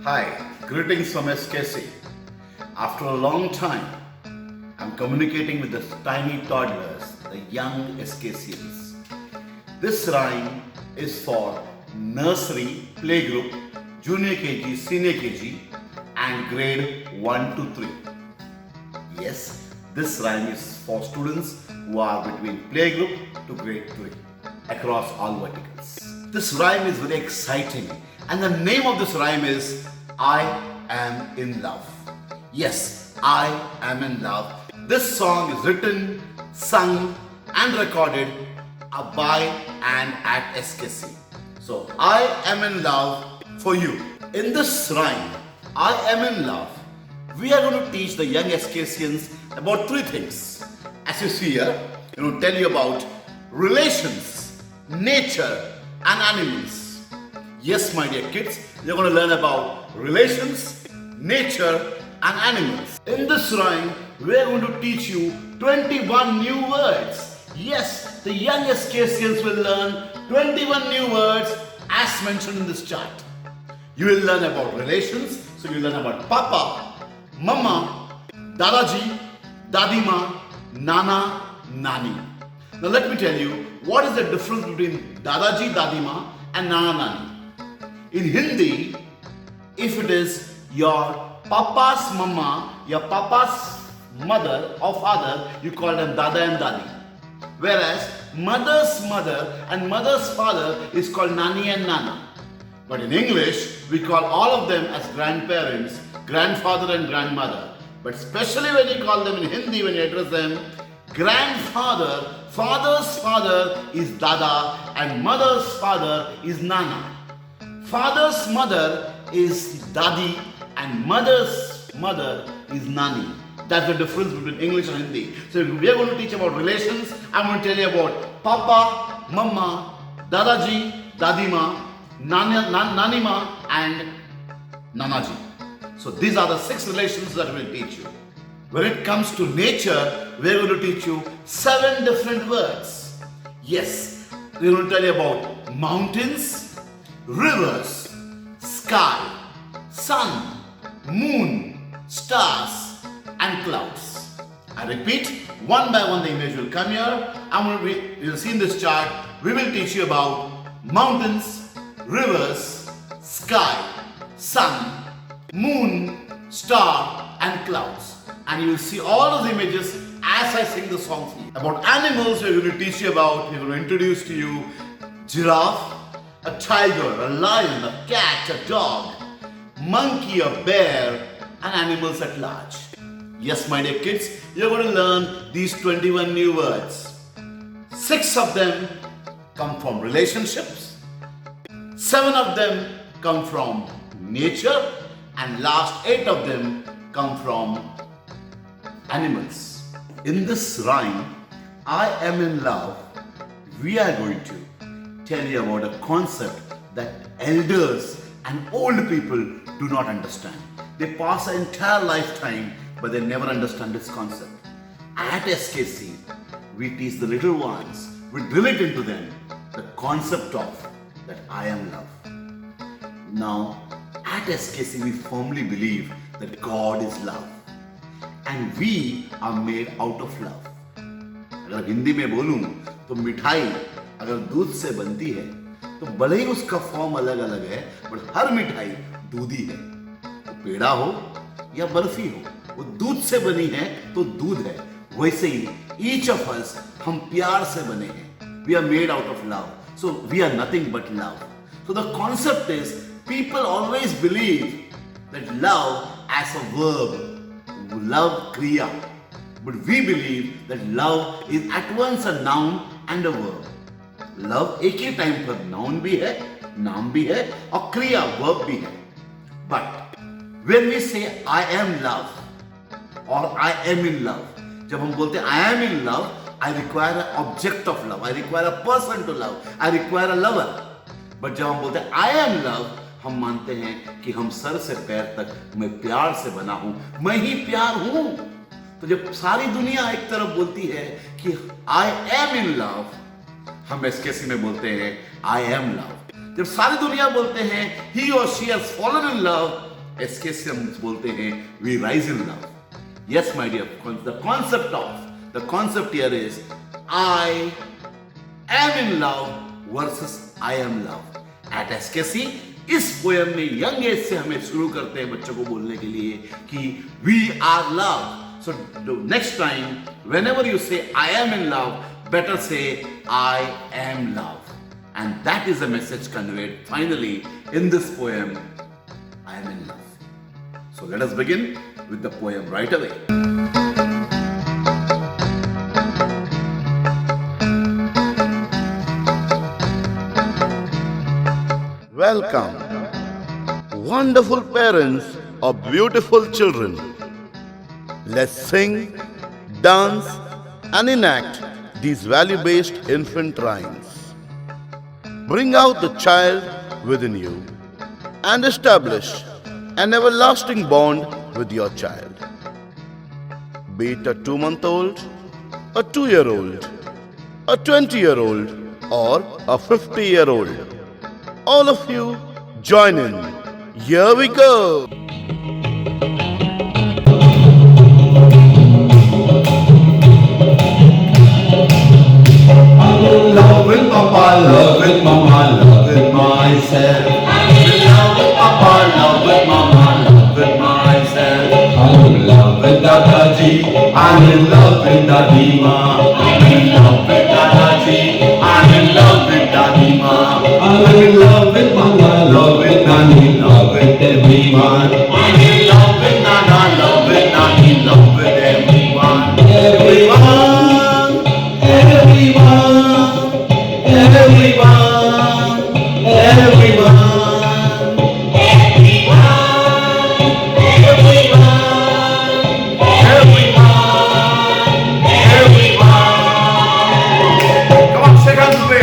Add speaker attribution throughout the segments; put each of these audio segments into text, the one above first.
Speaker 1: Hi, greetings from SKC. After a long time, I'm communicating with the tiny toddlers, the young SKCians. This rhyme is for nursery, playgroup, junior KG, senior KG, and grade 1 to 3. Yes, this rhyme is for students who are between playgroup to grade 3 across all verticals. This rhyme is very exciting, and the name of this rhyme is I Am in Love. Yes, I am in love. This song is written, sung, and recorded by and at SKC. So, I am in love for you. In this rhyme, I am in love, we are going to teach the young SKCians about three things. As you see here, tell you about relations, nature, and animals. Yes, my dear kids, you're going to learn about relations, nature, and animals. In this rhyme, we're going to teach you 21 new words. Yes, the young SKCians will learn 21 new words as mentioned in this chart. You will learn about relations, so you learn about Papa, Mama, Dadaji, Dadima, Nana, Nani. Now let me tell you, what is the difference between Dadaji, Dadima and Nana, Nani? In Hindi, if it is your Papa's Mama, your Papa's mother or father, you call them Dada and Dadi. Whereas mother's mother and mother's father is called Nani and Nana. But in English, we call all of them as grandparents, grandfather and grandmother. But especially when you call them in Hindi, when you address them, grandfather, father's father is Dada and mother's father is Nana. Father's mother is Dadi and mother's mother is Nani. That's the difference between English and Hindi. So we are going to teach about relations. I'm going to tell you about Papa, Mama, Dadaji, Dadima, Nanima, and Nanaji. So these are the 6 relations that we'll teach you. When it comes to nature, we're going to teach you 7 different words. Yes, we're going to tell you about mountains, rivers, sky, sun, moon, stars, and clouds. I repeat, one by one the image will come here. You'll see in this chart, we will teach you about mountains, rivers, sky, sun, moon, star, and clouds. And you will see all those images as I sing the song for you. About animals, we're going to teach you about, we're going to introduce to you giraffe, a tiger, a lion, a cat, a dog, monkey, a bear, and animals at large. Yes, my dear kids, you're going to learn these 21 new words. 6 of them come from relationships, 7 of them come from nature, and last 8 of them come from animals. In this rhyme, I am in love, we are going to tell you about a concept that elders and old people do not understand. They pass an entire lifetime, but they never understand this concept. At SKC, we teach the little ones, we drill it into them, the concept of that I am love. Now, at SKC, we firmly believe that God is love. And we are made out of love. अगर हिंदी में बोलूं तो मिठाई अगर दूध से बनती है तो भले ही उसका फॉर्म अलग अलग है, पर हर मिठाई दूधी है। वो पेड़ा हो या बर्फी हो, वो दूध से बनी है तो दूध है। वैसे ही each of us हम प्यार से बने हैं। We are made out of love. So we are nothing but love. So the concept is people always believe that love as a verb, love kriya, but we believe that love is at once a noun and a verb. Love एक ही time पर noun भी है, नाम भी है और क्रिया verb भी है. But when we say I am love or I am in love, जब हम बोलते हैं I am in love, I require an object of love, I require a person to love, I require a lover. But जब हम बोलते हैं I am love, हम मानते हैं कि हम सर से पैर तक मैं प्यार से बना हूं, मैं ही प्यार हूं. तो जब सारी दुनिया एक तरफ बोलती है कि I am in love, हम एसकेसी में बोलते हैं I am love. जब सारी दुनिया बोलते हैं he or she has fallen in love, SKC हम बोलते हैं we rise in love. Yes, my dear, the concept here is I am in love versus I am love. At SKC इस poem में यंग एज से हमें शुरू करते हैं बच्चों को बोलने के लिए कि we are love. So next time, whenever you say I am in love, better say I am love. And that is the message conveyed finally in this poem, I am in love. So let us begin with the poem right away. Welcome, wonderful parents of beautiful children. Let's sing, dance, and enact these value-based infant rhymes. Bring out the child within you and establish an everlasting bond with your child. Be it a 2-month-old, a 2-year-old, a 20-year-old, or a 50-year-old. All of you join in. Here we go.
Speaker 2: Love with Papa, love with Mama, love with myself. I'm in love with Papa, love with Mama, love with myself. I'm in love with Dadaji, I'm in love with Dadi Ma. I'm in love with Dadaji, I'm in love with Dadi Ma. I'm in love with Mama, love with Nani, love with everyone. I'm in love with Nana, love with Nani, love with everyone. Everyone, everyone. Everyone, everyone, Come on, shake hands with me.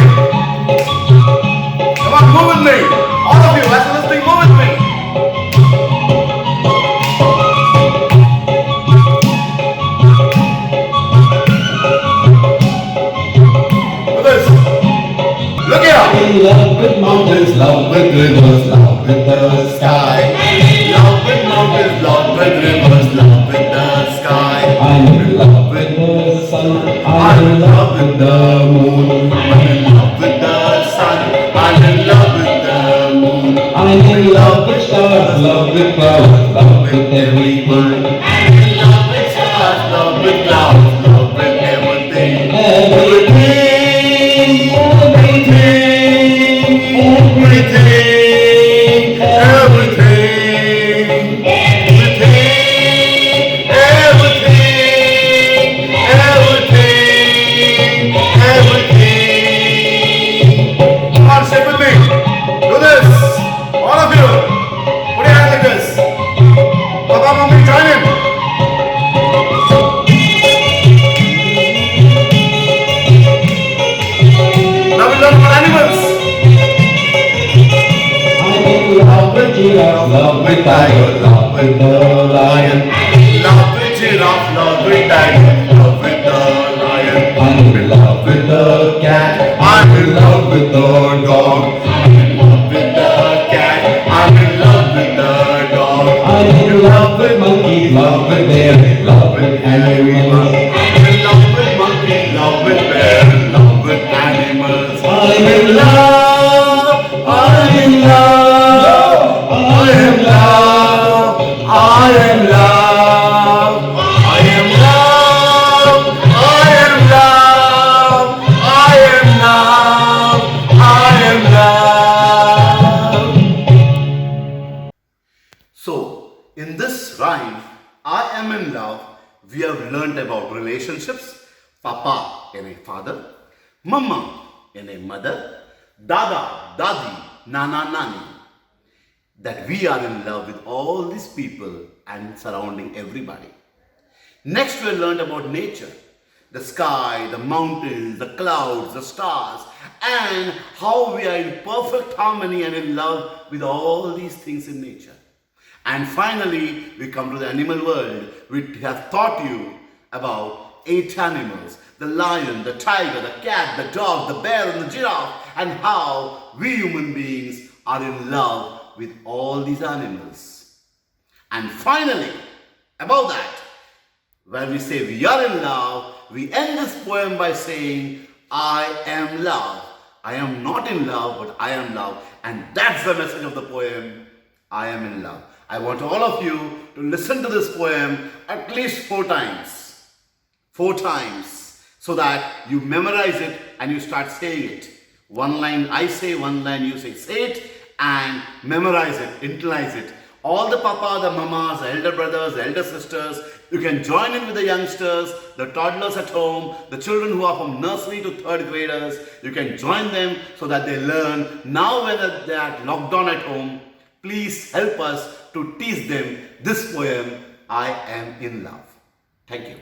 Speaker 2: Come on, move with me. All of you, as listening, move with me. Look here! I'm in love with mountains, love with rivers, love with the sky. Love with mountains, love with rivers, love with the sky. I'm in love with the sun, I'm in love with the moon. I'm in love with the sun, I'm in love with the moon. I'm in love with stars, love with clouds, love with everyone. I'm in love with stars, love with clouds, love with everything. Everything. Everything, everything, everything, everything, everything, everything. Come on, stay with me. Do this. All of you. Put your hands like this. Papa, Mommy, join in. Now we learn about animals. Love with giraffe, love with tiger, love with the lion. Love with giraffe, love with tiger, love with the lion. I'm in love with the cat, I'm in love with the dog. I'm in love with the cat, I'm in love with the dog. I'm in love with monkey, love with bear, love with animals. I'm in love with monkey, love with bear, love with animals. I'm in love, I'm in love. I am love, I am love, I am love, I am love, I am love, I am love. So, in this rhyme, I am in love, we have learned about relationships. Papa in a father, Mama in a mother, Dada, Dadi, Nana, Nani. That we are in love with all these people and surrounding everybody. Next, we learned about nature, the sky, the mountains, the clouds, the stars, and how we are in perfect harmony and in love with all these things in nature. And finally, we come to the animal world. We have taught you about 8 animals: the lion, the tiger, the cat, the dog, the bear, and the giraffe, and how we human beings are in love with all these animals. And finally, above that, when we say we are in love, we end this poem by saying, I am love. I am not in love, but I am love. And that's the message of the poem, I am in love. I want all of you to listen to this poem at least 4 times. 4 times. So that you memorize it and you start saying it. One line I say, one line you say. Say it and memorize it, internalize it. All the papa, the mamas, the elder brothers, the elder sisters, you can join in with the youngsters, the toddlers at home, the children who are from nursery to 3rd graders. You can join them so that they learn. Now when they are locked down at home, please help us to teach them this poem, I am in love. Thank you.